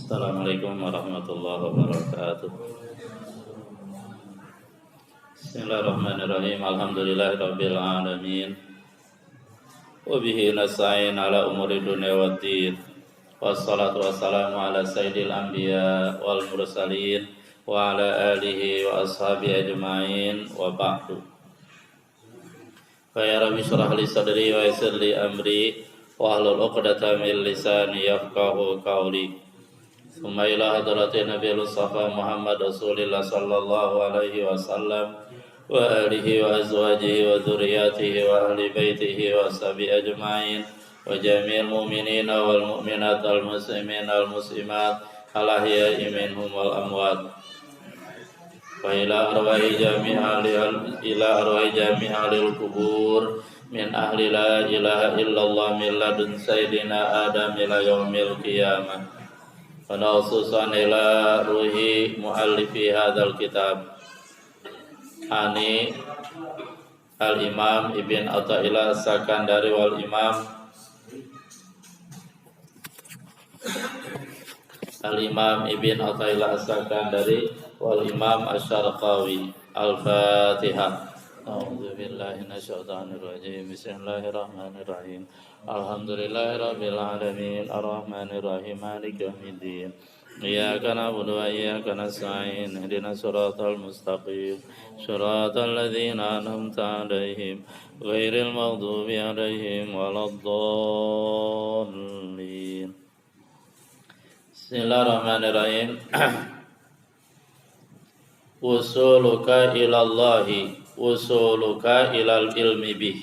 Assalamualaikum warahmatullahi wabarakatuh. Bismillahirrahmanirrahim. Alhamdulillahirabbil alamin. Wa bihi nasta'in ala umuri dunya waddin. Wassalatu wassalamu ala sayyidil anbiya wal mursalin wa ala alihi wa ashabihi ajma'in wa ba'du. Fa ya rabbi shrah li sadri wa yassir li amri wa hlul 'uqdatam min lisani yafqahu qawli. Summa ila hadratin Nabiul Mustafa Muhammad Rasulillah sallallahu alaihi wasallam wa alihi wa azwajihi wa dzurriyyatihi wa ahli baitihi wa sahbi ajma'in wa jami'il mu'minina wal mu'minat wal muslimin wal muslimat al ahya'i minhum wal amwat wa ila arwahi jami'a lil kubur min ahli la ilaha illallah min ladun sayyidina Adam ila yaumil qiyamah. Pada khususan ila ruhi muallifi hadzal kitab ani al-imam Ibn Athaillah Sakandari wal imam al-imam Ibn Athaillah Sakandari wal imam Asy-Syarqawi. Al-Fatihah. A'udzu billahi minasyaitonir rajim. Bismillahirrahmanirrahim. Alhamdulillahirabbil alamin arrahmanir rahim maliki yaumiddin. Iyyaka na'budu wa iyyaka nasta'in. Ihdinas siratal mustaqim. Shiratal ladzina an'amta 'alaihim ghairil maghdubi 'alaihim waladdallin. Bismillahirrahmanirrahim. Usuluka ilallahi usuluka ilal ilmi bih.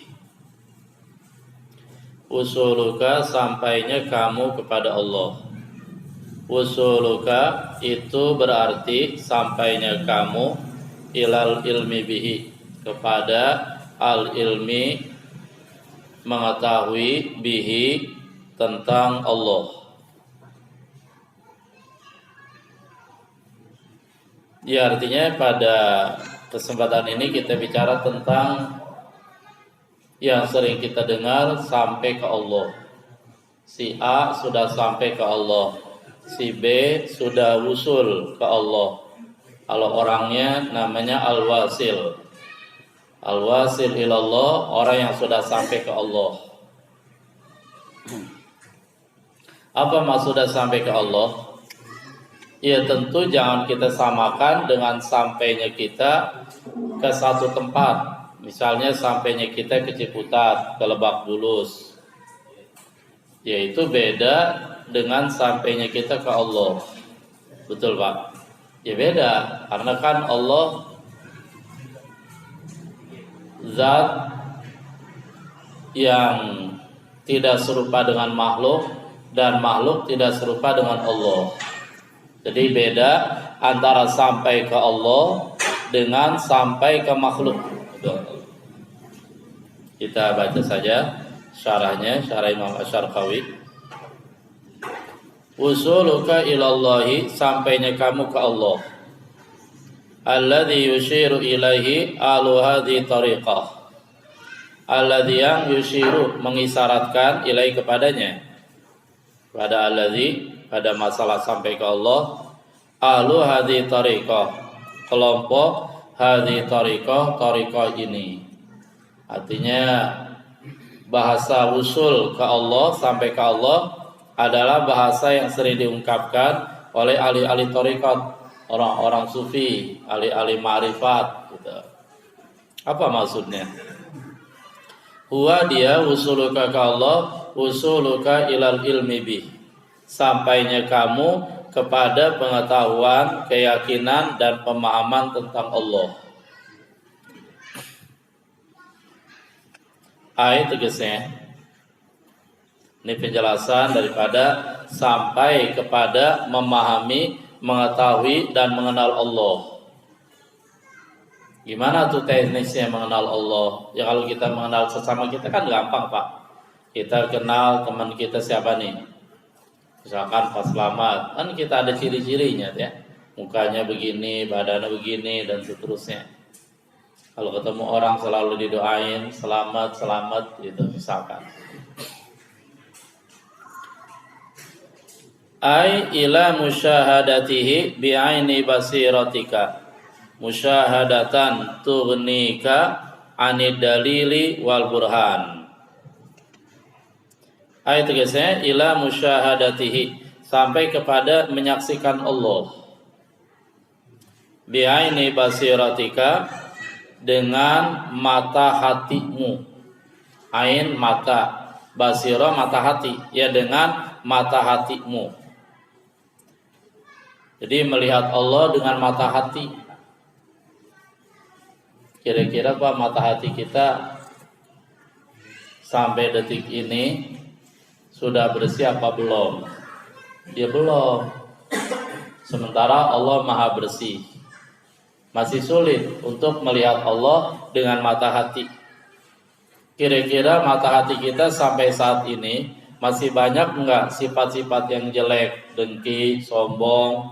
Usuluka sampainya kamu kepada Allah. Usuluka itu berarti sampainya kamu ilal ilmi bihi, kepada al ilmi, mengetahui bihi, tentang Allah. Ya, artinya pada kesempatan ini kita bicara tentang yang sering kita dengar, sampai ke Allah. Si A sudah sampai ke Allah, si B sudah wusul ke Allah. Kalau orangnya namanya al-wasil. Al-wasil ilallah, orang yang sudah sampai ke Allah. Apa maksudnya sampai ke Allah? Ya tentu jangan kita samakan dengan sampainya kita ke satu tempat. Misalnya sampainya kita ke Ciputat, ke Lebak Bulus. Yaitu beda dengan sampainya kita ke Allah. Betul Pak? Ya beda, karena kan Allah zat yang tidak serupa dengan makhluk, dan makhluk tidak serupa dengan Allah. Jadi beda antara sampai ke Allah dengan sampai ke makhluk. Kita baca saja syarahnya, syarah Imam Asy-Syarqawi. Usuluka ilallahi, sampainya kamu ke Allah. Alladzi yushiru ilaihi alu hadhi tariqah. Alladzi yang yushiru, mengisyaratkan ilaihi kepadanya. Pada alladzi, pada masalah sampai ke Allah, ahlu hadhi tariqah, kelompok hadhi tariqah ini. Artinya bahasa usul ke Allah, sampai ke Allah adalah bahasa yang sering diungkapkan oleh ahli-ahli tariqat, orang-orang sufi, ahli-ahli ma'rifat gitu. Apa maksudnya? Huwa dia usuluka ke Allah, usuluka ilal ilmi bih, sampainya kamu kepada pengetahuan, keyakinan, dan pemahaman tentang Allah. Ayat tegasnya, ini penjelasan daripada sampai kepada memahami, mengetahui, dan mengenal Allah. Gimana tuh teknisnya mengenal Allah? Ya kalau kita mengenal sesama kita kan gampang Pak. Kita kenal teman kita siapa nih? Misalkan Pak Slamet, kan kita ada ciri-cirinya ya. Mukanya begini, badannya begini, dan seterusnya. Kalau ketemu orang selalu didoain, selamat, selamat gitu misalkan. Ai ila musyahadatihi bi'aini basiratika musyahadatan tughnika anid dalili wal burhan. Ayat tegasnya ila musyahadatihi, sampai kepada menyaksikan Allah, bi'aini basiratika, dengan mata hatimu. Ain mata, basira mata hati, ya dengan mata hatimu. Jadi melihat Allah dengan mata hati. Kira-kira Pak, mata hati kita sampai detik ini sudah bersih apa belum? Ya belum. Sementara Allah maha bersih. Masih sulit untuk melihat Allah dengan mata hati. Kira-kira mata hati kita sampai saat ini masih banyak enggak sifat-sifat yang jelek, dengki, sombong,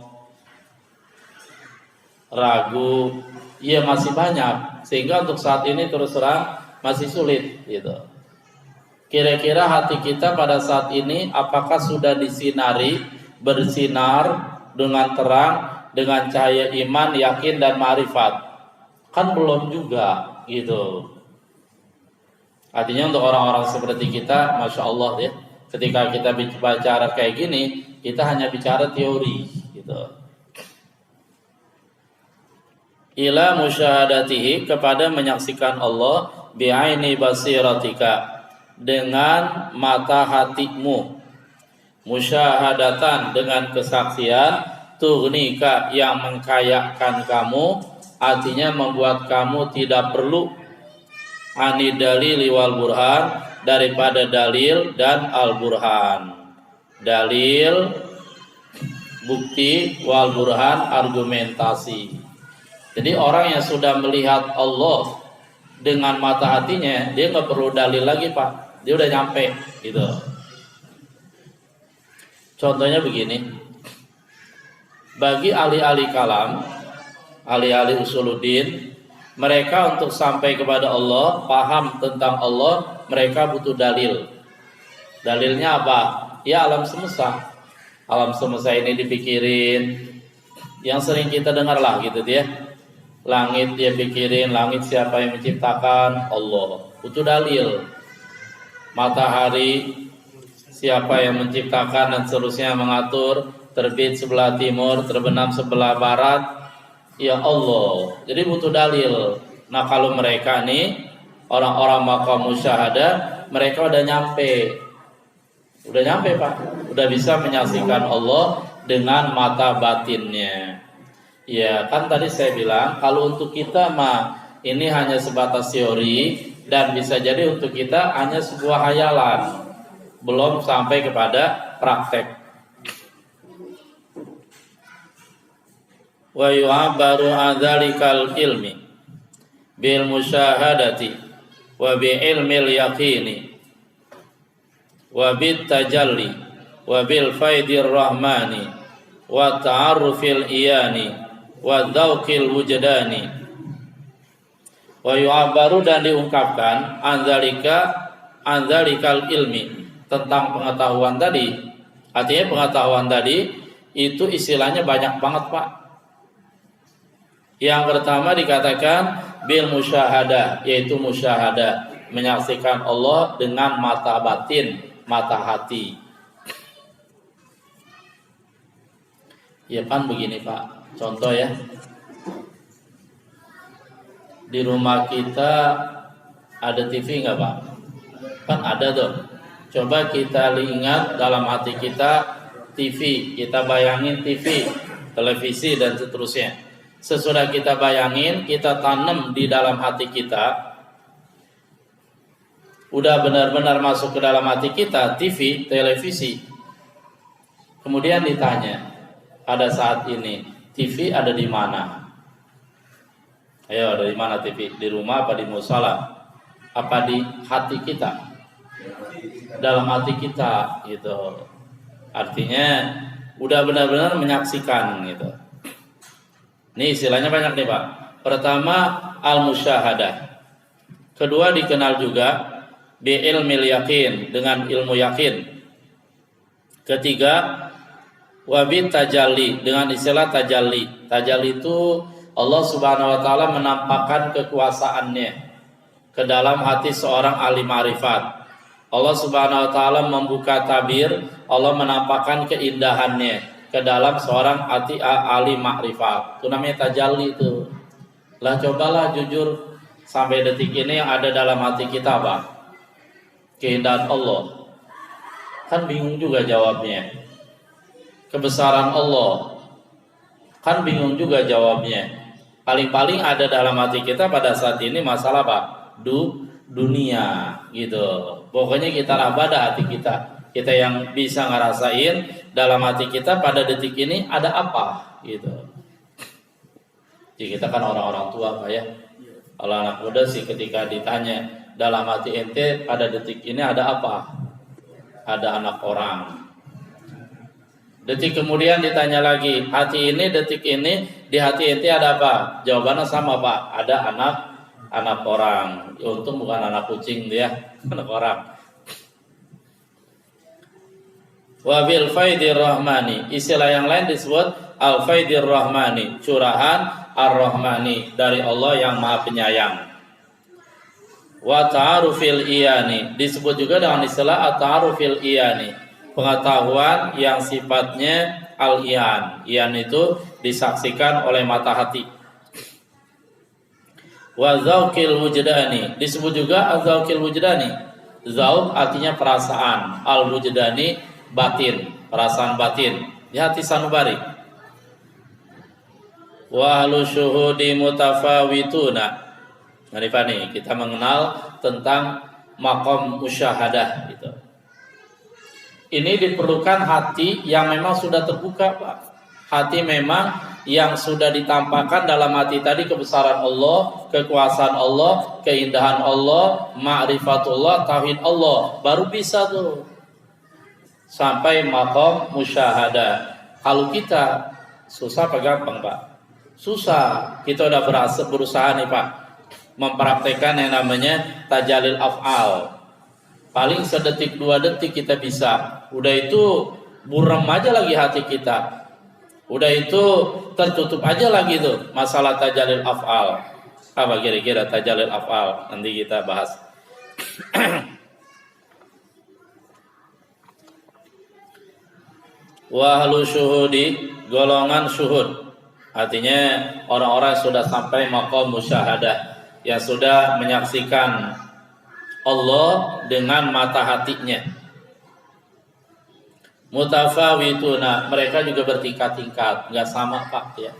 ragu? Iya masih banyak. Sehingga untuk saat ini terus terang masih sulit gitu. Kira-kira hati kita pada saat ini apakah sudah disinari, bersinar dengan terang, dengan cahaya iman, yakin dan ma'rifat? Kan belum juga gitu. Artinya untuk orang-orang seperti kita, Masya Allah ya, ketika kita bicara kayak gini, kita hanya bicara teori gitu. Ila musyahadatihi, kepada menyaksikan Allah, bi'aini basiratika, dengan mata hatimu, musyahadatan, dengan kesaksian, tughnika, yang mengkayakan kamu, artinya membuat kamu tidak perlu ani dalili wal burhan, daripada dalil dan al burhan. Dalil bukti, wal burhan argumentasi. Jadi orang yang sudah melihat Allah dengan mata hatinya, dia nggak perlu dalil lagi Pak, dia udah nyampe gitu. Contohnya begini, bagi ahli-ahli kalam, ahli-ahli usuluddin, mereka untuk sampai kepada Allah, paham tentang Allah, mereka butuh dalil. Dalilnya apa? Ya alam semesta. Alam semesta ini dipikirin, yang sering kita dengar lah gitu dia. Langit dia pikirin, langit siapa yang menciptakan? Allah. Butuh dalil. Matahari siapa yang menciptakan dan seterusnya, mengatur terbit sebelah timur, terbenam sebelah barat? Ya Allah. Jadi butuh dalil. Nah kalau mereka nih orang-orang maqam musyahadah, mereka udah nyampe Pak, udah bisa menyaksikan Allah dengan mata batinnya. Ya kan tadi saya bilang kalau untuk kita mah ini hanya sebatas teori, dan bisa jadi untuk kita hanya sebuah hayalan, belum sampai kepada praktek. Wa yu'abbaru an dzalikal ilmi bil musyahadati wa bi ilmil yaqini wa bit tajalli wa bil faidir rahmani wa ta'arrufil iyani wa dzauqil wujdani. Wa yu'abbaru, dan diungkapkan an dzalikal ilmi, tentang pengetahuan tadi. Artinya pengetahuan tadi itu istilahnya banyak banget Pak. Yang pertama dikatakan bil musyahadah, yaitu musyahadah, menyaksikan Allah dengan mata batin, mata hati. Ya kan begini Pak, contoh ya, di rumah kita ada TV nggak Pak? Kan ada tuh. Coba kita ingat dalam hati kita TV, kita bayangin TV, televisi dan seterusnya. Sesudah kita bayangin, kita tanam di dalam hati kita, udah benar-benar masuk ke dalam hati kita TV, televisi. Kemudian ditanya, pada saat ini TV ada di mana? Ayo, ada di mana TV? Di rumah apa di musala? Apa di hati kita? Dalam hati kita gitu. Artinya udah benar-benar menyaksikan gitu. Ini istilahnya banyak nih Pak. Pertama al-musyahadah. Kedua dikenal juga bi ilmil yakin, dengan ilmu yakin. Ketiga Wabit tajalli, dengan istilah tajalli. Tajalli itu Allah Subhanahu wa taala menampakkan kekuasaannya ke dalam hati seorang ahli ma'rifat. Allah Subhanahu wa taala membuka tabir, Allah menampakkan keindahannya ke dalam seorang hati ahli ma'rifat. Itu namanya tajalli itu. Lah cobalah jujur sampai detik ini yang ada dalam hati kita apa? Keindahan Allah. Kan bingung juga jawabnya. Kebesaran Allah, kan bingung juga jawabnya. Paling-paling ada dalam hati kita pada saat ini masalah apa? Dunia gitu. Pokoknya kita pada hati kita. Kita yang bisa ngerasain dalam hati kita pada detik ini ada apa gitu. Jadi kita kan orang-orang tua Pak ya. Kalau anak muda sih ketika ditanya dalam hati ente pada detik ini ada apa? Ada anak orang. Detik kemudian ditanya lagi, hati ini, detik ini, di hati ente ada apa? Jawabannya sama Pak, ada anak orang. Untung bukan anak kucing dia, anak orang. Wabil faidir rahmani, istilah yang lain disebut al faidir rahmani, curahan ar-rahmani dari Allah yang maha penyayang. Wa ta'arufil iyani, disebut juga dengan istilah at-ta'arufil iyani, pengetahuan yang sifatnya al-iyan. Iyan itu disaksikan oleh mata hati. Wa zauqil wujdani, disebut juga az-zauqil wujdani. Zauq artinya perasaan, al-wujdani batin, perasaan batin di hati sanubari. Wa ahlu syuhudi mutafawituna. Nah, nih kita mengenal tentang maqam musyahadah gitu. Ini diperlukan hati yang memang sudah terbuka Pak. Hati memang yang sudah ditampakkan dalam hati tadi kebesaran Allah, kekuasaan Allah, keindahan Allah, ma'rifatullah, tauhid Allah. Baru bisa tuh sampai maqam musyahadah. Kalau kita susah apa gampang Pak? Susah. Kita udah berusaha nih Pak mempraktekkan yang namanya tajalil af'al. Paling sedetik 2 detik kita bisa. Udah itu buram aja lagi hati kita. Udah itu tertutup aja lagi tuh masalah tajalil af'al. Apa kira-kira tajalil af'al? Nanti kita bahas. Wa ahlu syuhudi, golongan syuhud. Artinya orang-orang sudah sampai maqam musyahadah, yang sudah menyaksikan Allah dengan mata hatinya. Mutafawituna, mereka juga bertingkat-tingkat, enggak sama Pak ya.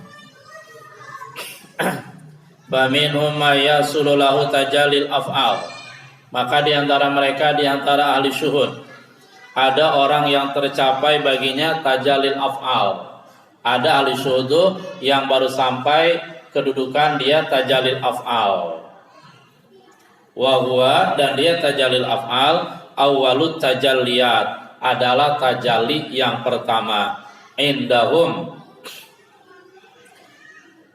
Faminhum may yasulu lahu tajalil af'al. Maka di antara mereka, di antara ahli syuhud, ada orang yang tercapai baginya tajalil af'al. Ada ahli syuhud yang baru sampai kedudukan dia tajalil af'al. Wa huwa, dan dia tajalil af'al awwalut tajalliyat, adalah tajalli yang pertama. Indahum,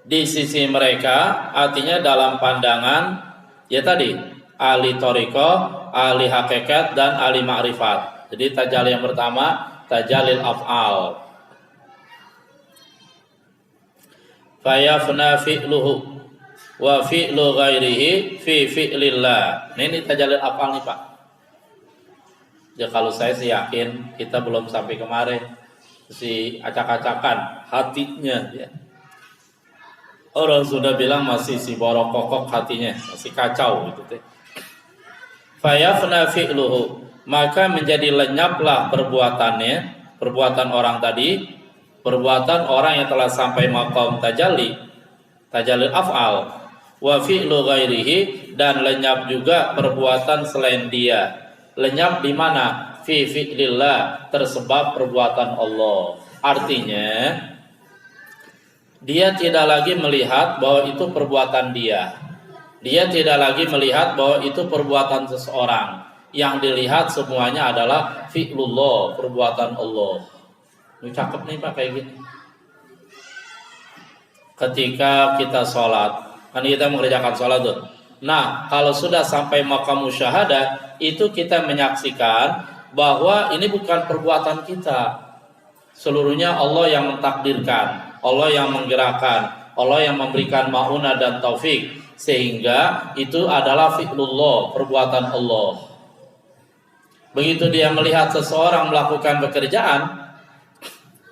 di sisi mereka, artinya dalam pandangan ya tadi ahli thariqah, ahli hakikat dan ahli ma'rifat. Jadi tajalli yang pertama tajalil af'al. Fayafna fi'luhu wa fi'lu ghairihi fi fi'lillah. Ini tajalil af'al nih Pak. Ya kalau saya sih yakin kita belum sampai kemarin si acak-acakan hatinya ya. Orang sudah bilang masih si borokokok hatinya, masih kacau gitu teh. Fayafna fi'luhu, maka menjadi lenyaplah perbuatannya, perbuatan orang tadi, perbuatan orang yang telah sampai maqam tajalli, tajalil af'al. Wa fi'lu ghairihi, dan lenyap juga perbuatan selain dia. Lenyap di mana? Fi fi'lillah, tersebab perbuatan Allah. Artinya dia tidak lagi melihat bahwa itu perbuatan dia. Dia tidak lagi melihat bahwa itu perbuatan seseorang. Yang dilihat semuanya adalah fi'lullah, perbuatan Allah. Ini cakep nih Pak kayak gini. Ketika kita sholat, kan kita mengerjakan sholat tuh. Nah, kalau sudah sampai maqam musyahadah, itu kita menyaksikan bahwa ini bukan perbuatan kita. Seluruhnya Allah yang mentakdirkan, Allah yang menggerakkan, Allah yang memberikan ma'unah dan taufik, sehingga itu adalah fi'lullah, perbuatan Allah. Begitu dia melihat seseorang melakukan pekerjaan,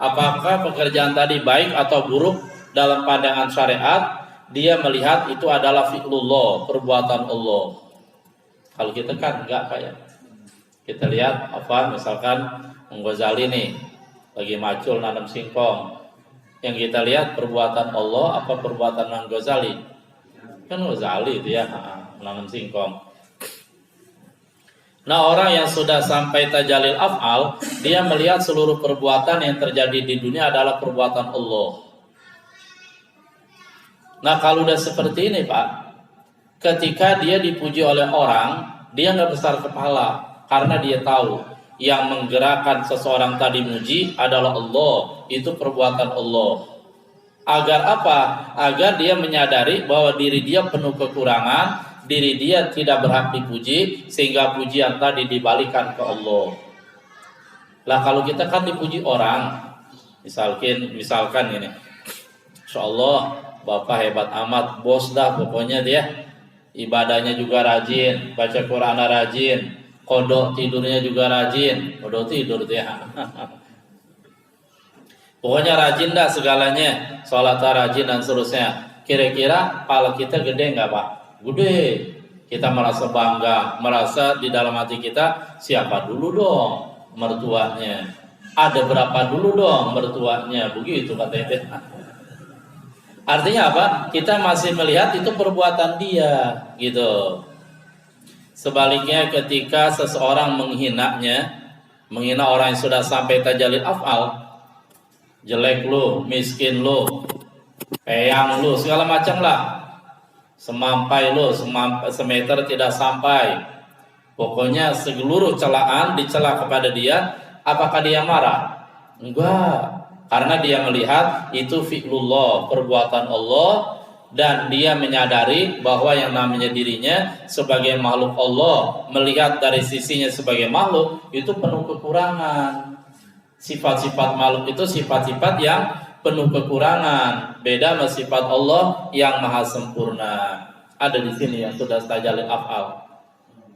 apakah pekerjaan tadi baik atau buruk dalam pandangan syariat, dia melihat itu adalah fi'lullah, perbuatan Allah. Kalau kita kan enggak kayak. Kita lihat apa, misalkan Ghazali nih lagi macul nanam singkong. Yang kita lihat perbuatan Allah apa perbuatan Ghazali? Kan Ghazali itu ya, menanam singkong. Nah, orang yang sudah sampai tajalil af'al, dia melihat seluruh perbuatan yang terjadi di dunia adalah perbuatan Allah. Nah, kalau udah seperti ini Pak, ketika dia dipuji oleh orang, dia nggak besar kepala, karena dia tahu yang menggerakkan seseorang tadi muji adalah Allah, itu perbuatan Allah. Agar apa? Agar dia menyadari bahwa diri dia penuh kekurangan, diri dia tidak berhak dipuji, sehingga pujian tadi dibalikan ke Allah. Lah kalau kita kan dipuji orang, misalkan ini, Insya Allah Bapak hebat amat, bos dah pokoknya dia, ibadahnya juga rajin, baca Quran rajin, kodok tidurnya juga rajin, kodok tidur dia. Pokoknya rajin dah segalanya, sholat rajin dan seterusnya. Kira-kira pala kita gede nggak Pak? Gede. Kita merasa bangga, merasa di dalam hati kita siapa dulu dong mertuanya, ada berapa dulu dong mertuanya, begitu katanya. Artinya apa? Kita masih melihat itu perbuatan dia, gitu. Sebaliknya ketika seseorang menghina orang yang sudah sampai tajalil af'al, jelek lu, miskin lu, peyang lu, segala macam lah, semampai lu, semeter tidak sampai, pokoknya seluruh celaan dicela kepada dia, apakah dia marah? Enggak, karena dia melihat itu fi'lullah, perbuatan Allah, dan dia menyadari bahwa yang namanya dirinya sebagai makhluk Allah, melihat dari sisinya sebagai makhluk itu penuh kekurangan. Sifat-sifat makhluk itu sifat-sifat yang penuh kekurangan, beda sama sifat Allah yang maha sempurna. Ada di sini yang sudah tajalil af'al,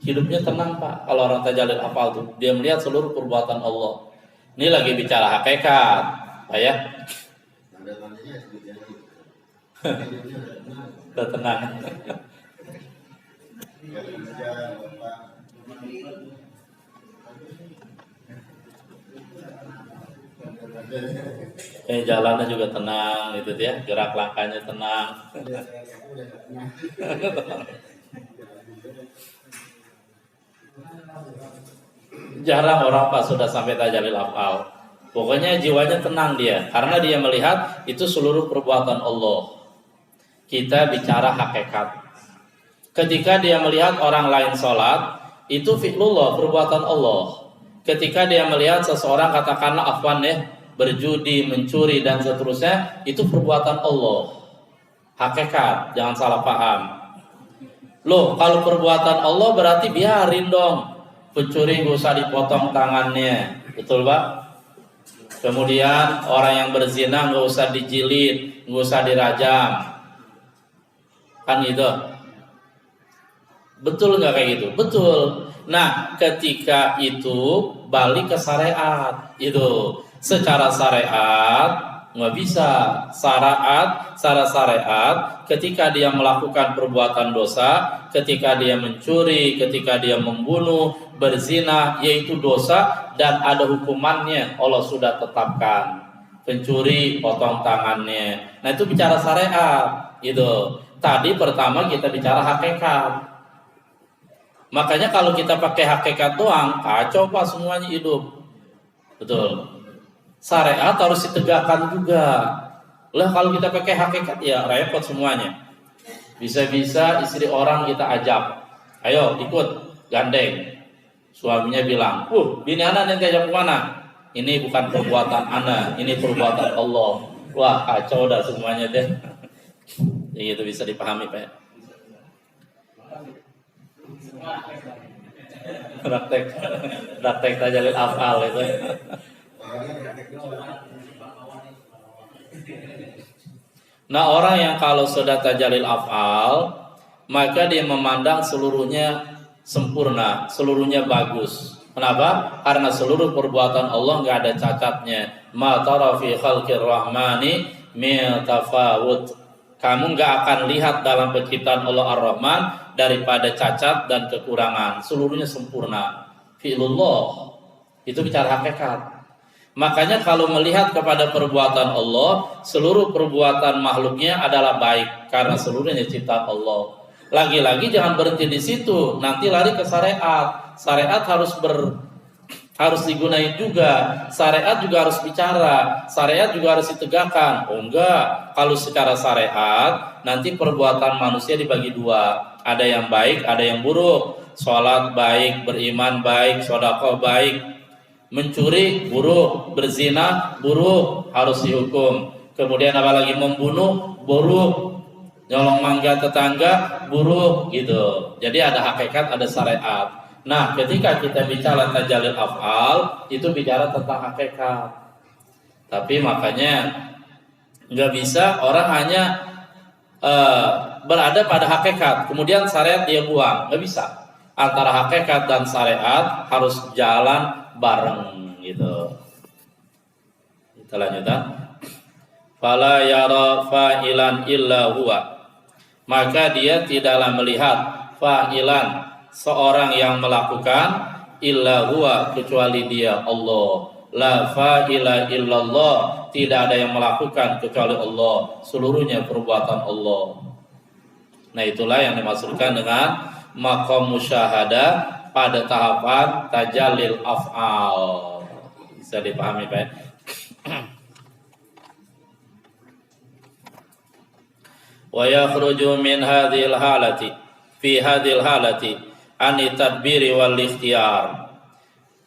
hidupnya tenang Pak. Kalau orang tajalil af'al tuh dia melihat seluruh perbuatan Allah. Ini lagi bicara hakikat Pak ya. Udah tenang. Jalannya juga tenang gitu ya, gerak langkahnya tenang. Jarang orang Pak sudah sampai tajalil af'al. Pokoknya jiwanya tenang dia, karena dia melihat itu seluruh perbuatan Allah. Kita bicara hakikat. Ketika dia melihat orang lain sholat, itu fi'lullah, perbuatan Allah. Ketika dia melihat seseorang katakanlah afwan ya, berjudi, mencuri dan seterusnya, itu perbuatan Allah. Hakikat, jangan salah paham. Loh, kalau perbuatan Allah berarti biarin dong. Pencuri gak usah dipotong tangannya, betul Pak? Kemudian orang yang berzina gak usah dijilid, gak usah dirajam. Kan gitu. Betul nggak kayak gitu? Betul. Nah, ketika itu balik ke syariat, itu secara syariat nggak bisa. Secara syariat, ketika dia melakukan perbuatan dosa, ketika dia mencuri, ketika dia membunuh, berzina, yaitu dosa dan ada hukumannya. Allah sudah tetapkan. Pencuri potong tangannya. Nah itu bicara syariat, itu. Tadi pertama kita bicara hakikat. Makanya kalau kita pakai hakikat doang, kacau Pak semuanya hidup. Betul. Syariat harus ditegakkan juga. Lah kalau kita pakai hakikat ya repot semuanya. Bisa-bisa istri orang kita ajak, ayo ikut, gandeng. Suaminya bilang, bini anak yang ajak kemana? Ini bukan perbuatan anak, ini perbuatan Allah. Wah kacau dah semuanya deh. Ya itu bisa dipahami Pak. Praktek tajalil af'al itu. Nah, orang yang kalau sudah tajalil af'al, maka dia memandang seluruhnya sempurna, seluruhnya bagus. Kenapa? Karena seluruh perbuatan Allah nggak ada cacatnya. Ma tara fi khalqir rahmani min tafawut. Kamu nggak akan lihat dalam penciptaan Allah Ar-Rahman daripada cacat dan kekurangan. Seluruhnya sempurna. Fi'lullah. Itu bicara hakikat. Makanya kalau melihat kepada perbuatan Allah, seluruh perbuatan makhluknya adalah baik karena seluruhnya ciptaan Allah. Lagi-lagi jangan berhenti di situ, nanti lari ke syariat. Syariat harus digunakan juga. Syariat juga harus bicara. Syariat juga harus ditegakkan. Oh enggak, kalau secara syariat nanti perbuatan manusia dibagi dua. Ada yang baik, ada yang buruk. Sholat baik, beriman baik, sedekah baik. Mencuri buruk, berzina buruk, harus dihukum. Kemudian apalagi membunuh buruk, nyolong mangga tetangga buruk gitu. Jadi ada hakikat, ada syariat. Nah, ketika kita bicara tajalil af'al, itu bicara tentang hakikat. Tapi makanya nggak bisa orang hanya berada pada hakikat, kemudian syariat dia buang, nggak bisa. Antara hakikat dan syariat harus jalan bareng gitu. Kita lanjutkan. Fala yara fa'ilan illa huwa. Maka dia tidaklah melihat fa'ilan, seorang yang melakukan, illa huwa, kecuali dia Allah. La fa'ila illallah, tidak ada yang melakukan kecuali Allah. Seluruhnya perbuatan Allah. Nah, itulah yang dimaksudkan dengan maqam musyahadah pada tahapan tajalil af'al. Bisa dipahami Pak? Wa yakhruju min hadhil halati fi hadhil halati ani tadbiri wal ikhtiyar.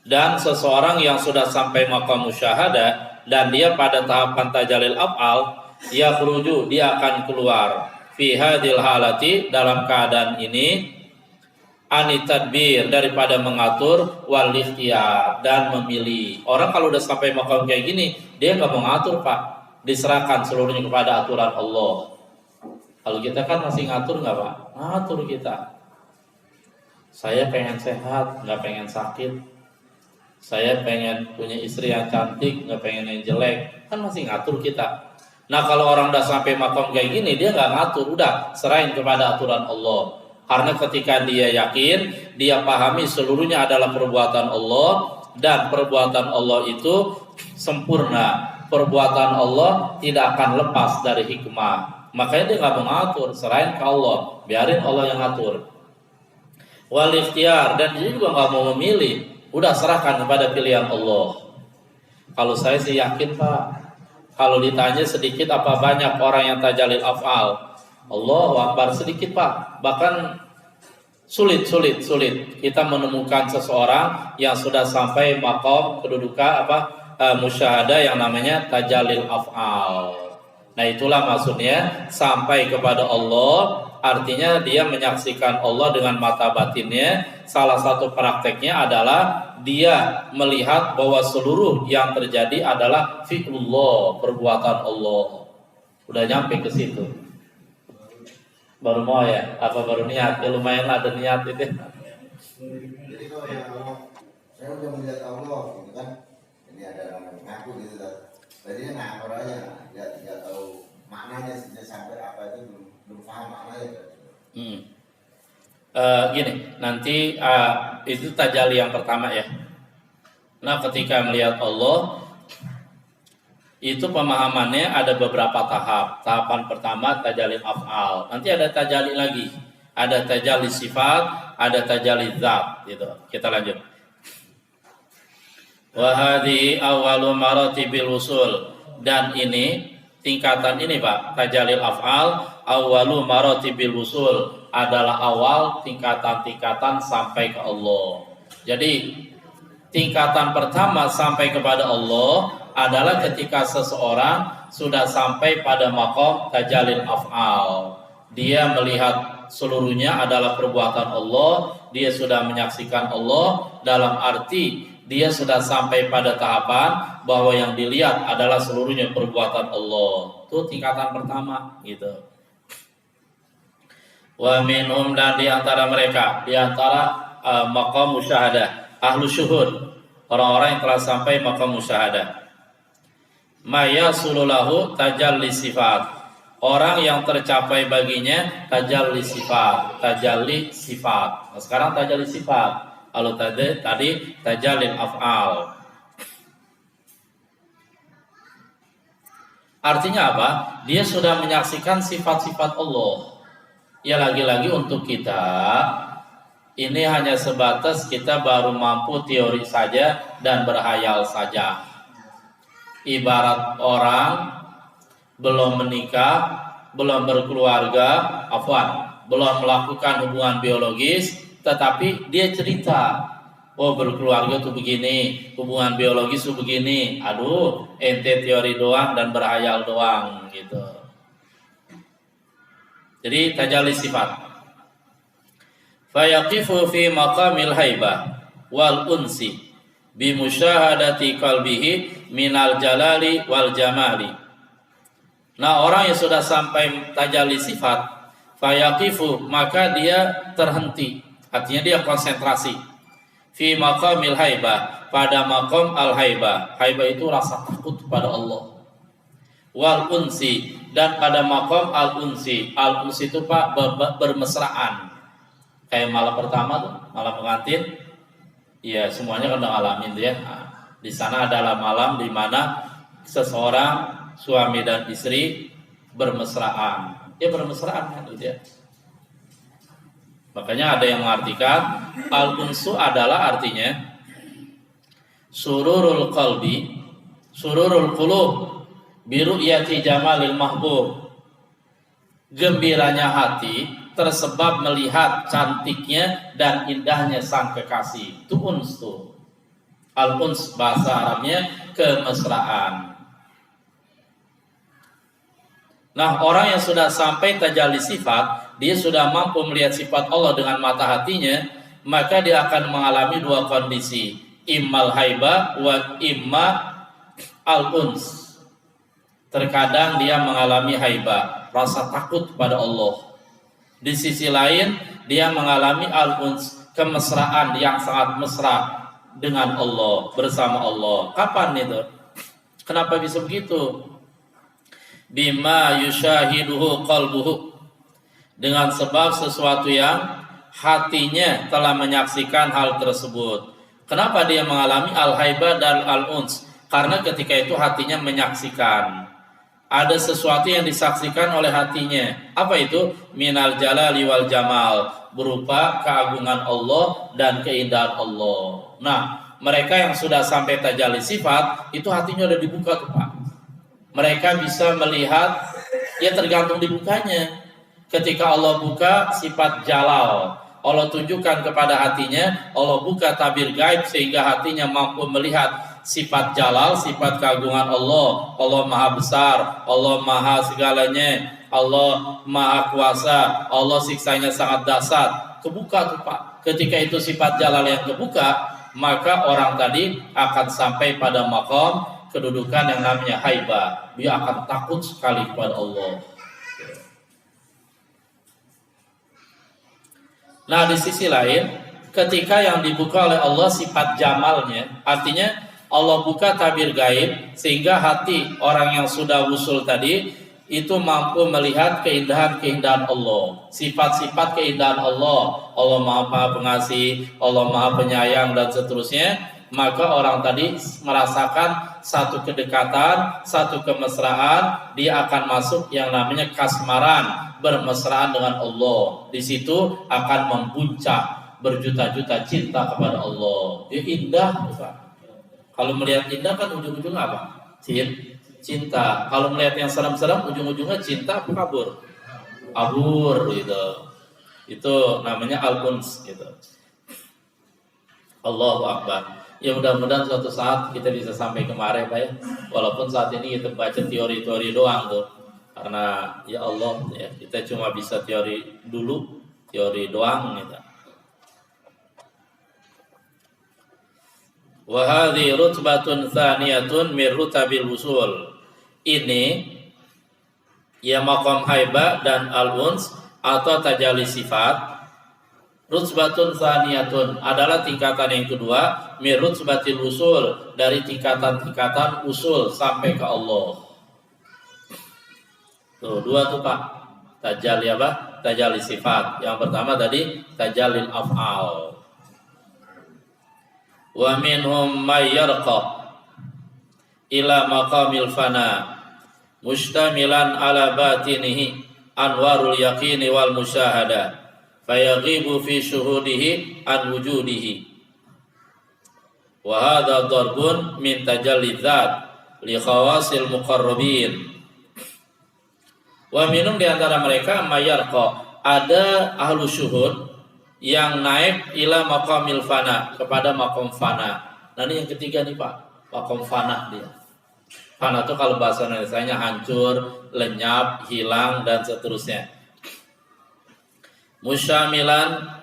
Dan seseorang yang sudah sampai maqam musyahadah dan dia pada tahapan tajalil af'al, yakhruju, dia akan keluar fi hadhil halati, dalam keadaan ini, anitadbir, daripada mengatur, wal ikhtiyar, dan memilih. Orang kalau udah sampai maqam kayak gini, dia nggak mau ngatur Pak, diserahkan seluruhnya kepada aturan Allah. Kalau kita kan masih ngatur nggak Pak? Ngatur kita. Saya pengen sehat, nggak pengen sakit. Saya pengen punya istri yang cantik, nggak pengen yang jelek. Kan masih ngatur kita. Nah kalau orang udah sampai maqam kayak gini, dia nggak ngatur, udah serahin kepada aturan Allah. Karena ketika dia yakin, dia pahami seluruhnya adalah perbuatan Allah, dan perbuatan Allah itu sempurna. Perbuatan Allah tidak akan lepas dari hikmah. Makanya dia nggak mengatur, serahin ke Allah, biarin Allah yang ngatur. Wal ikhtiyar, dan dia juga nggak mau memilih, udah serahkan kepada pilihan Allah. Kalau saya sih yakin Pak, kalau ditanya sedikit apa banyak orang yang tajalil af'al, Allahu Akbar, sedikit Pak. Bahkan sulit kita menemukan seseorang yang sudah sampai maqam kedudukan musyahadah yang namanya tajalil af'al. Nah itulah maksudnya sampai kepada Allah, artinya dia menyaksikan Allah dengan mata batinnya. Salah satu prakteknya adalah dia melihat bahwa seluruh yang terjadi adalah fi'lullah, perbuatan Allah. Udah nyampe ke situ. Baru mau ya? Apa baru niat? Ya lumayan ada niat itu. Jadi kalau yang saya udah melihat Allah gitu kan, ini ada orang mengaku gitu kan. Berarti ngakor aja, tidak tahu maknanya sampai apa itu belum paham maknanya. Gini, nanti itu tajalli yang pertama ya. Nah ketika melihat Allah, itu pemahamannya ada beberapa tahap. Tahapan pertama tajalli af'al. Nanti ada tajalli lagi. Ada tajalli sifat, ada tajalli zat gitu. Kita lanjut. Wa hadhi awwalu maratibil usul. Dan ini tingkatan ini Pak, tajalli af'al awwalu maratibil usul, adalah awal tingkatan-tingkatan sampai ke Allah. Jadi tingkatan pertama sampai kepada Allah adalah ketika seseorang sudah sampai pada maqam tajalil af'al. Dia melihat seluruhnya adalah perbuatan Allah, dia sudah menyaksikan Allah, dalam arti dia sudah sampai pada tahapan bahwa yang dilihat adalah seluruhnya perbuatan Allah. Itu tingkatan pertama gitu. Wa minhum, dan di antara mereka, di antara maqam musyahadah, ahlu syuhud, orang-orang yang telah sampai maqam musyahadah. Maya sululahu tajalli sifat, orang yang tercapai baginya tajalli sifat. Nah, sekarang tajalli sifat. Kalau tadi tajallil af'al. Artinya apa? Dia sudah menyaksikan sifat-sifat Allah. Ya, lagi-lagi untuk kita ini hanya sebatas kita baru mampu teori saja dan berhayal saja. Ibarat orang belum menikah, belum berkeluarga, belum melakukan hubungan biologis, tetapi dia cerita, oh berkeluarga tuh begini, hubungan biologis tuh begini. Aduh, ente teori doang dan berhayal doang gitu. Jadi tajalli sifat. Fayaqifu fi maqamil haibah wal unsi bi musyahadati qalbihi minal jalali wal jamali. Nah, orang yang sudah sampai tajalli sifat, fayaqifu, maka dia terhenti. Artinya dia konsentrasi. Fi maqamil haibah, pada maqam al haibah. Haibah itu rasa takut pada Allah. Wal unsi, dan pada maqam al unsi. Al unsi itu Pak bermesraan. Kayak malam pertama tuh, malam pengantin. Ya, semuanya kan udah ngalamin tuh ya. Nah, di sana adalah malam di mana seseorang suami dan istri bermesraan. Ya bermesraan kan gitu ya. Makanya ada yang mengartikan al-unsu adalah artinya sururul qalbi, sururul qulub bi ru'yati jamalil mahbub. Gembiranya hati tersebab melihat cantiknya dan indahnya sang kekasih. Itu uns tuh. Al-uns bahasa Arabnya kemesraan. Nah, orang yang sudah sampai tajalli sifat, dia sudah mampu melihat sifat Allah dengan mata hatinya, maka dia akan mengalami dua kondisi, immal haibah wa imma al-uns. Terkadang dia mengalami haibah, rasa takut pada Allah. Di sisi lain, dia mengalami al-uns, kemesraan yang sangat mesra dengan Allah, bersama Allah. Kapan itu? Kenapa bisa begitu? Bima yushahiduhu qalbuhu, dengan sebab sesuatu yang hatinya telah menyaksikan hal tersebut. Kenapa dia mengalami al-haibah dan al-uns? Karena ketika itu hatinya menyaksikan ada sesuatu yang disaksikan oleh hatinya. Apa itu? Minal jalali wal jamal, berupa keagungan Allah dan keindahan Allah. Nah, mereka yang sudah sampai tajalli sifat, itu hatinya udah dibuka tuh Pak. Mereka bisa melihat, ya tergantung dibukanya. Ketika Allah buka sifat jalal, Allah tunjukkan kepada hatinya, Allah buka tabir gaib sehingga hatinya mampu melihat sifat jalal, sifat keagungan Allah. Allah maha besar, Allah maha segalanya, Allah maha kuasa, Allah siksanya sangat dahsyat. Kebuka tuh Pak. Ketika itu sifat jalal yang kebuka, maka orang tadi akan sampai pada maqam kedudukan yang namanya haibah. Dia akan takut sekali kepada Allah. Nah, di sisi lain, ketika yang dibuka oleh Allah sifat jamalnya, artinya Allah buka tabir gaib sehingga hati orang yang sudah wusul tadi itu mampu melihat keindahan-keindahan Allah, sifat-sifat keindahan Allah. Allah Maha Pengasih, Allah Maha Penyayang dan seterusnya. Maka orang tadi merasakan satu kedekatan, satu kemesraan, dia akan masuk yang namanya kasmaran, bermesraan dengan Allah. Di situ akan membuncah berjuta-juta cinta kepada Allah. Dia indah, Pak. Kalau melihat indah kan ujung-ujungnya apa? Cinta. Kalau melihat yang seram-seram ujung-ujungnya cinta apa kabur? Kabur gitu. Itu namanya al-uns gitu. Allahu Akbar. Ya mudah-mudahan suatu saat kita bisa sampai kemarin Pak ya. Walaupun saat ini kita baca teori-teori doang tuh. Karena ya Allah ya, kita cuma bisa teori dulu, teori doang gitu. Wa hadhi rutbatun tsaniyatun min rutabil wusul. Ini ya maqam haibah dan al-uns atau tajalli sifat. Rutbatun tsaniyatun adalah tingkatan yang kedua, min rutbatil wusul, dari tingkatan-tingkatan usul sampai ke Allah. Tuh, dua tuh Pak. Tajalli apa? Tajalli sifat. Yang pertama tadi tajallil af'al. Wa minhum may yarqa ila maqamil fana mustamilan ala batinihi anwarul yaqini wal musyahada fayaghibu fi syuhudihi an wujudihi. Wa hadha darbun min tajalli dzat li khawasil muqarrabin. Wa minum di antara mereka mayarqa, ada ahlu syuhud yang naik ila maqamil fana, kepada maqam fana. Nah ini yang ketiga nih Pak, maqam fana dia. Fana itu kalau bahasa Indonesianya hancur, lenyap, hilang dan seterusnya. Musyamilan,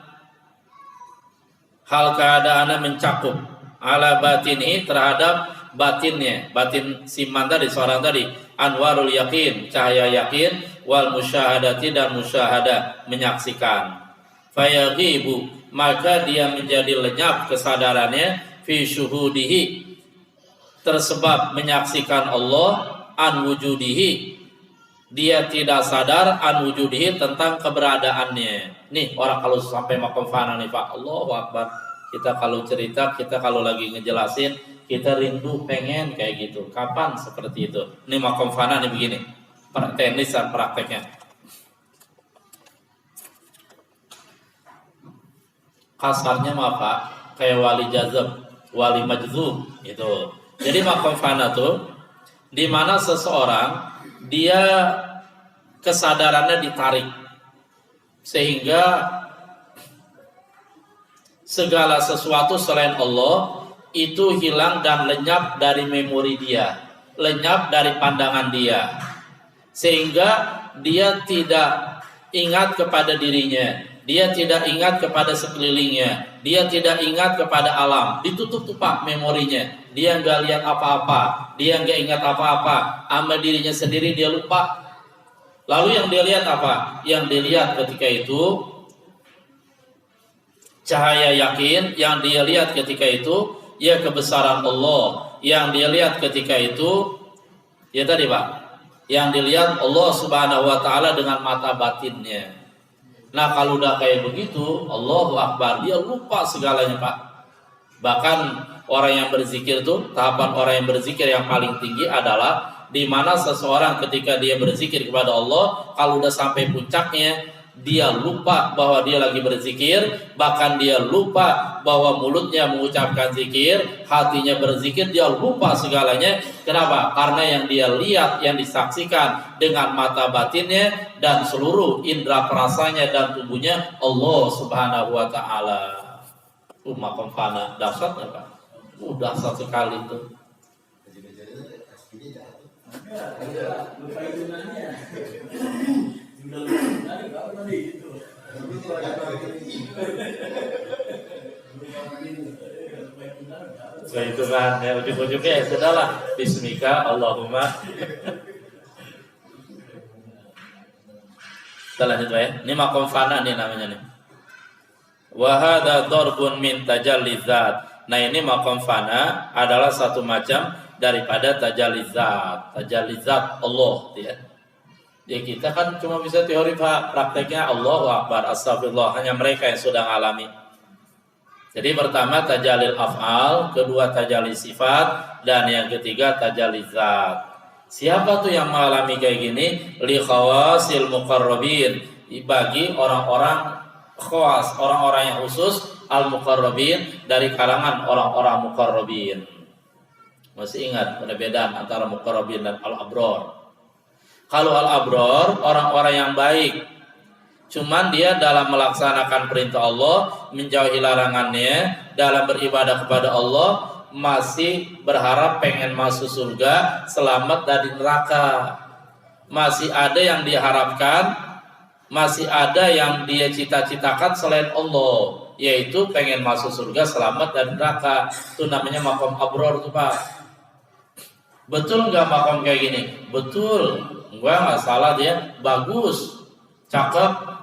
hal keadaannya mencakup, ala batini, terhadap batinnya, batin siman tadi, seorang tadi, anwarul yakin, cahaya yakin, wal musyahadati, dan musyahada, menyaksikan. Fayaghibu, maka dia menjadi lenyap kesadarannya, fi syuhudihi, tersebab menyaksikan Allah, an wujudihi, dia tidak sadar, an wujudihi, tentang keberadaannya. Nih orang kalau sampai maqam fana nih Pak, Allahu Akbar. Kita kalau cerita, kita kalau lagi ngejelasin, kita rindu pengen kayak gitu. Kapan seperti itu? Ini maqam fana nih begini, teknis dan prakteknya. Kasarnya mah Pak, kayak wali jazab, wali majzub itu. Jadi maqam fana tuh di mana seseorang dia kesadarannya ditarik sehingga segala sesuatu selain Allah itu hilang dan lenyap dari memori dia, lenyap dari pandangan dia, sehingga dia tidak ingat kepada dirinya, dia tidak ingat kepada sekelilingnya, dia tidak ingat kepada alam. Ditutup tuh Pak memorinya, dia nggak lihat apa-apa, dia nggak ingat apa-apa, sama dirinya sendiri dia lupa. Lalu yang dia lihat apa? Yang dilihat ketika itu cahaya yakin, yang dia lihat ketika itu ya kebesaran Allah, yang dia lihat ketika itu ya tadi Pak, yang dilihat Allah Subhanahu wa taala dengan mata batinnya. Nah kalau udah kayak begitu, Allahu Akbar, dia lupa segalanya Pak. Bahkan orang yang berzikir tuh, tahapan orang yang berzikir yang paling tinggi adalah di mana seseorang ketika dia berzikir kepada Allah, kalau udah sampai puncaknya, dia lupa bahwa dia lagi berzikir, bahkan dia lupa bahwa mulutnya mengucapkan zikir, hatinya berzikir, dia lupa segalanya. Kenapa? Karena yang dia lihat, yang disaksikan dengan mata batinnya dan seluruh indera perasanya dan tubuhnya Allah Subhanahu wa taala. Maqam fana, dahsyatnya Pak. Dahsyat sekali itu. Nah itu kan ya, ujung-ujungnya ya sudahlah, bismika Allahumma. Kita lanjut ya. Ini maqam fana nih namanya nih. Wa hadza darbun min tajalli dzat. Nah ini maqam fana adalah satu macam daripada tajalli dzat. Tajalli dzat Allah ya. Ya kita kan cuma bisa teori Pak, prakteknya Allahu Akbar, astagfirullah, hanya mereka yang sudah ngalami. Jadi pertama tajallil af'al, kedua tajalli sifat, dan yang ketiga tajalli dzat. Siapa tuh yang mengalami kayak gini? Li khawasil muqarrabin, bagi orang-orang khawas, orang-orang yang khusus, al muqarrabin, dari kalangan orang-orang muqarrabin. Masih ingat perbedaan antara muqarrabin dan al abrar? Kalau al-abrar, orang-orang yang baik, cuman dia dalam melaksanakan perintah Allah, menjauhi larangannya, dalam beribadah kepada Allah, masih berharap pengen masuk surga, selamat dari neraka. Masih ada yang diharapkan, masih ada yang dia cita-citakan selain Allah. yaitu pengen masuk surga, selamat dari neraka. Itu namanya maqam abror tuh Pak. Betul nggak maqam kayak gini? Betul, nggak salah dia, bagus, cakep.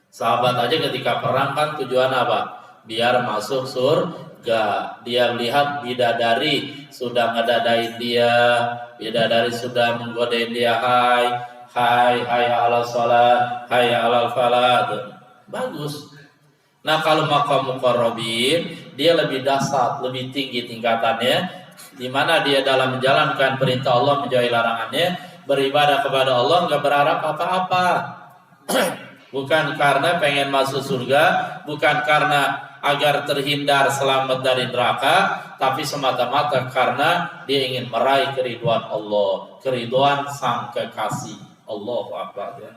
Sahabat aja ketika perang kan tujuan apa? Biar masuk surga. Dia melihat bidadari sudah ngedadain dia, bidadari sudah menggodain dia, hai ala sholat, hai ala falah. Bagus. Nah kalau maqam muqarrabin, dia lebih dasar, lebih tinggi tingkatannya, di mana dia dalam menjalankan perintah Allah, menjauhi larangannya, beribadah kepada Allah, nggak berharap apa-apa. Bukan karena pengen masuk surga, bukan karena agar terhindar selamat dari neraka, tapi semata-mata karena dia ingin meraih keridhaan Allah, keridhaan sang kekasih. Allahu Akbar ya.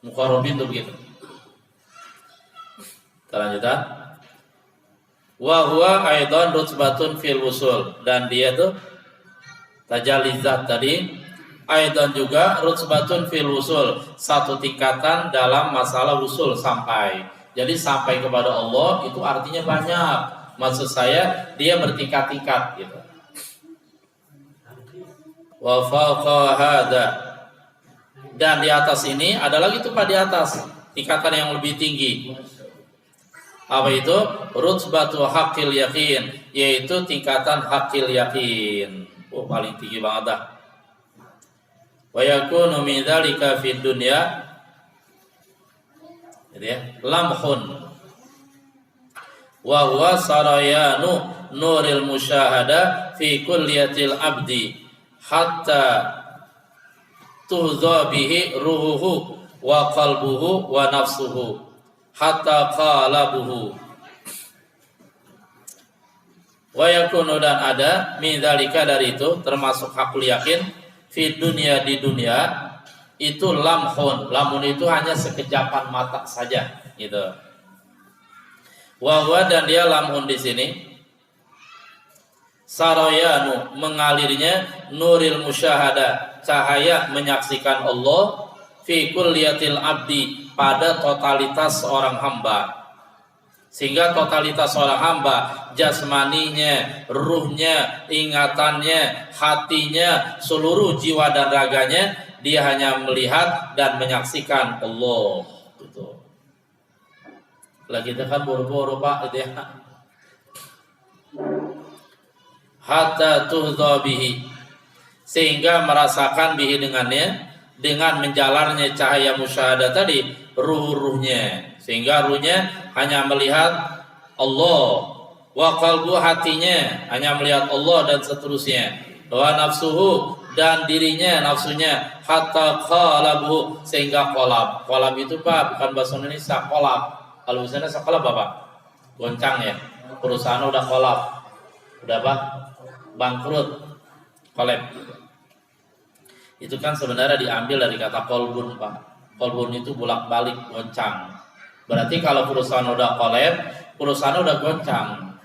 Muqarrabin itu begitu. Kita lanjutkan. Wa huwa aidan rutbatun fil wusul, dan dia tuh tajalizat tadi aidan juga rutbatun fil wusul, satu tingkatan dalam masalah wusul sampai. Jadi sampai kepada Allah itu artinya banyak. Maksud saya dia bertingkat-tingkat gitu. Wa fawqa hada, dan di atas ini ada lagi tuh Pak, di atas tingkatan yang lebih tinggi. Apa itu? Rutbatu haqqil yakin, yaitu tingkatan haqqil yakin. Oh paling tinggi banget dah. Wa yakunu min dzalika fid dunya, gitu ya, lamhun wa huwa sarayanu nuril musyahada fi kulliyatil abdi hatta tuhdha bihi ruhuhu wa qalbuhu wa nafsuhu hatta qalabuhu. Wa yakunu, dan ada min dzalika, dari itu termasuk hakul yakin, fi dunia, di dunia itu lamhun. Lamun itu hanya sekejapan mata saja gitu. Wa huwa, dan dia lamhun di sini sarayanu, mengalirnya nuril musyahada, cahaya menyaksikan Allah, fi kulliyatil abdi, pada totalitas seorang hamba. Sehingga totalitas seorang hamba, jasmaninya, ruhnya, ingatannya, hatinya, seluruh jiwa dan raganya, dia hanya melihat dan menyaksikan Allah. Gitu. Lah kita kan buru-buru Pak, gitu ya. Hatta tuhdha bihi, sehingga merasakan bihi dengannya, dengan menjalarnya cahaya musyahadah tadi, ruh-ruhnya, sehingga ruhnya hanya melihat Allah, wa qalbu, hatinya hanya melihat Allah, dan seterusnya, wa nafsuhu, dan dirinya, nafsunya, hatta qalabuhu, sehingga kolab. Kolab itu Pak bukan bahasa Indonesia, kolab. Kalau misalnya sekolab Bapak goncang ya, perusahaan udah kolab, udah apa, bangkrut, kolab. Itu kan sebenarnya diambil dari kata kolbun Pak. Kolbun itu bolak-balik, goncang. Berarti kalau perusahaan udah kolab, perusahaan udah goncang.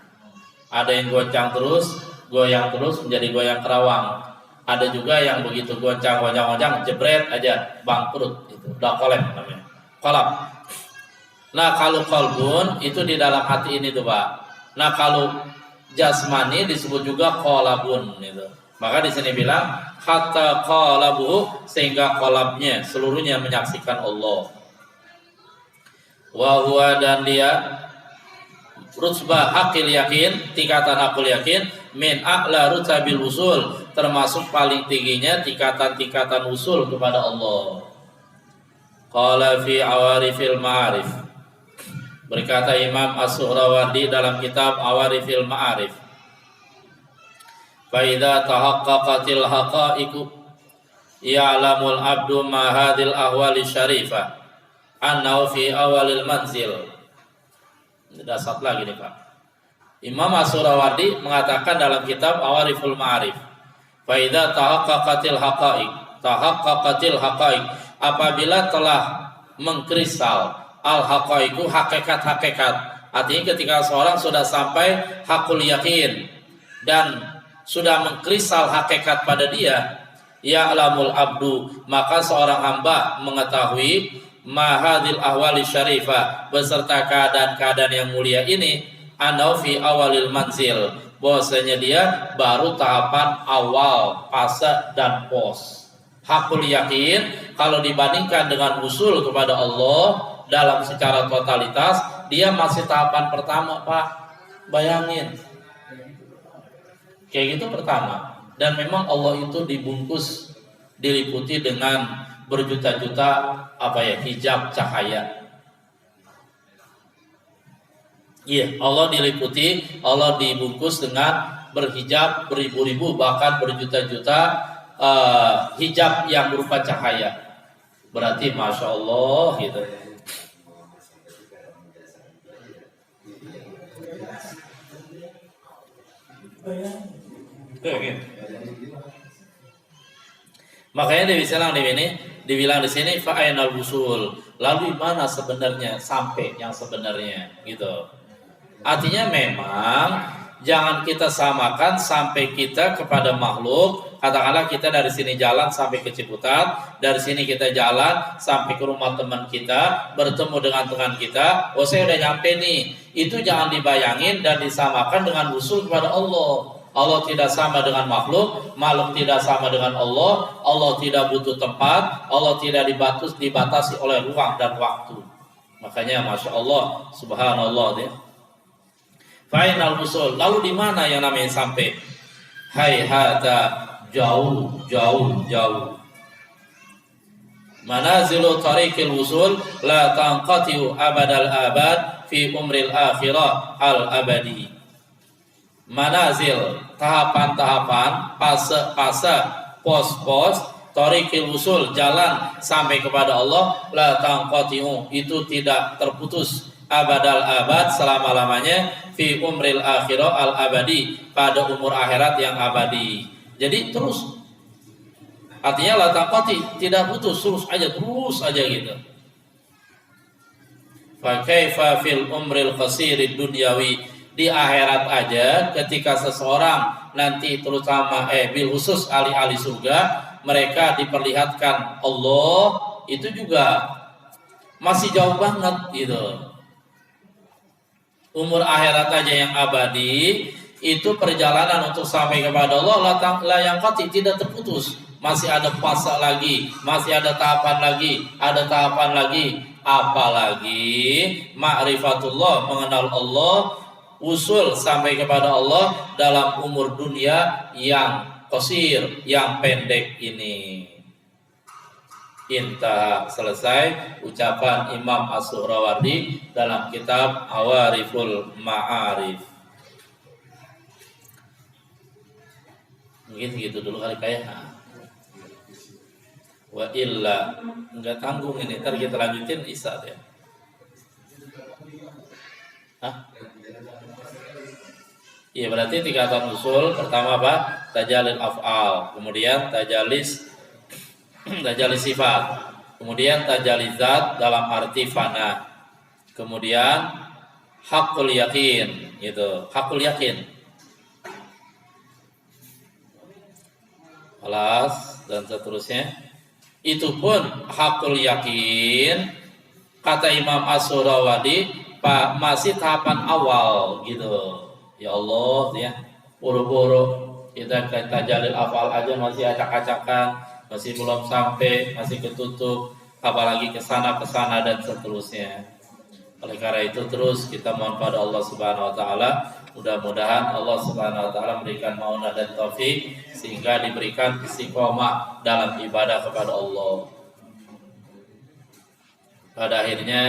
Ada yang goncang terus, goyang terus, menjadi goyang kerawang. Ada juga yang begitu goncang, jebret aja, bangkrut. Itu udah kolab namanya, kolab. Nah kalau kolbun itu di dalam hati ini tuh Pak. Nah kalau jasmani disebut juga kolabun itu. Maka di sini bilang hatta qalabuhu, sehingga kolabnya seluruhnya menyaksikan Allah. Wa huwa, dan dia rutbah hakil yakin, tingkatan hakul yakin, min a'la rutabil usul, termasuk paling tingginya tingkatan-tingkatan usul kepada Allah. Qala fi awarifil ma'arif, berkata Imam As-Suhrawardi dalam kitab Awarifil Ma'arif, fa idza tahaqqaqatil haqa'iqu ya'lamul abdu ma hadhil ahwali syarifah annahu fi awalil manzil. Dasar lagi nih Pak. Imam As-Suhrawardi mengatakan dalam kitab Awariful Ma'arif, fa idza tahaqqaqatil haqa'iq, apabila telah mengkristal al-haqaiqu, hakikat-hakikat. Artinya ketika seorang sudah sampai hakul yakin dan sudah mengkristal hakikat pada dia, ya'lamul abdu, maka seorang hamba mengetahui mahadil ahwali syarifah, beserta keadaan-keadaan yang mulia ini, anau fi awalil manzil, bahwasanya dia baru tahapan awal, fase dan pos. Hakul yakin, kalau dibandingkan dengan usul kepada Allah dalam secara totalitas, dia masih tahapan pertama, Pak. Bayangin, kayak gitu pertama. Dan memang Allah itu dibungkus, diliputi dengan berjuta-juta hijab cahaya. Iya, Allah diliputi, Allah dibungkus dengan berhijab beribu-ribu bahkan berjuta-juta hijab yang berupa cahaya. Berarti masya Allah gitu. Makanya dibilang di sini fa'ainal wusul. Lalu mana sebenarnya sampai yang sebenarnya gitu. Artinya memang jangan kita samakan sampai kita kepada makhluk. Katakanlah kita dari sini jalan sampai ke Ciputat, dari sini kita jalan sampai ke rumah teman kita, bertemu dengan teman kita. Oh, saya udah nyampe nih. Itu jangan dibayangin dan disamakan dengan usul kepada Allah. Allah tidak sama dengan makhluk, makhluk tidak sama dengan Allah. Allah tidak butuh tempat, Allah tidak dibatasi oleh ruang dan waktu. Makanya masya Allah, subhanallah dia. Final usul. Lalu di mana yang namanya sampai? Hayhata, jauh. Manazilu tariqil usul la tanqatiu abadal abad fi umril akhirah al abadi. Manazil, tahapan-tahapan, fase-fase, pos-pos, tariqil usul, jalan sampai kepada Allah, la tanqatiu, itu tidak terputus, abadal abad, selama-lamanya, fi umril akhirah al abadi, pada umur akhirat yang abadi. Jadi terus, artinya la tanqati, tidak putus, terus aja gitu. Fa kaifa fil umril qasirid dunyawi, di akhirat aja ketika seseorang nanti terutama bil khusus ahli-ahli surga, mereka diperlihatkan Allah, itu juga masih jauh banget gitu. Umur akhirat aja yang abadi, itu perjalanan untuk sampai kepada Allah la yang qati, tidak terputus. Masih ada fase lagi, masih ada tahapan lagi, apalagi ma'rifatullah, mengenal Allah, usul sampai kepada Allah dalam umur dunia yang qasir, yang pendek ini. Intah, selesai ucapan Imam As-Suhrawardi dalam kitab Awariful Ma'arif. Mungkin segitu dulu kali kayak. Wa illa, enggak tanggung ini, ntar kita lanjutin Isya ya. Hah? Iya, berarti 3 tahun usul. Pertama apa? Tajalil af'al, kemudian tajalis sifat, kemudian tajalil zat dalam arti fana, kemudian hakul yakin, gitu, hakul yakin. Alas dan seterusnya. Itu pun hakul yakin, kata Imam As-Suhrawardi, Pak, masih tahapan awal gitu. Ya Allah ya, buru-buru kita tajalil afal aja masih acak-acakan, masih belum sampai, masih ketutup, apalagi kesana dan seterusnya. Oleh karena itu terus kita mohon pada Allah Subhanahu Wa Taala, mudah-mudahan Allah Subhanahu Wa Taala memberikan maunah dan taufik sehingga diberikan istiqomah dalam ibadah kepada Allah. Pada akhirnya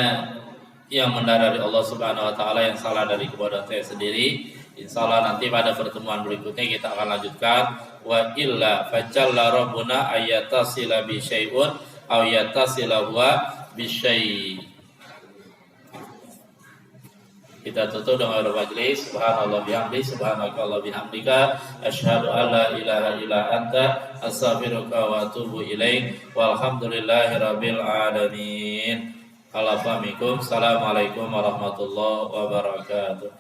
yang mendarari Allah Subhanahu Wa Taala, yang salah dari kebuatan saya sendiri, insyaallah nanti pada pertemuan berikutnya kita akan lanjutkan. Wa illa fajalla rabbuna ayatasila bi syai'un aw yatasila huwa bi syai'. Kita tutup dengan majlis. Subhanallah bihamdi, subhanakallah bihamdika, asyhadu an la ilaha illa anta, astaghfiruka wa atubu ilaik. Walhamdulillahirabbil alamin. Assalamualaikum warahmatullahi wabarakatuh.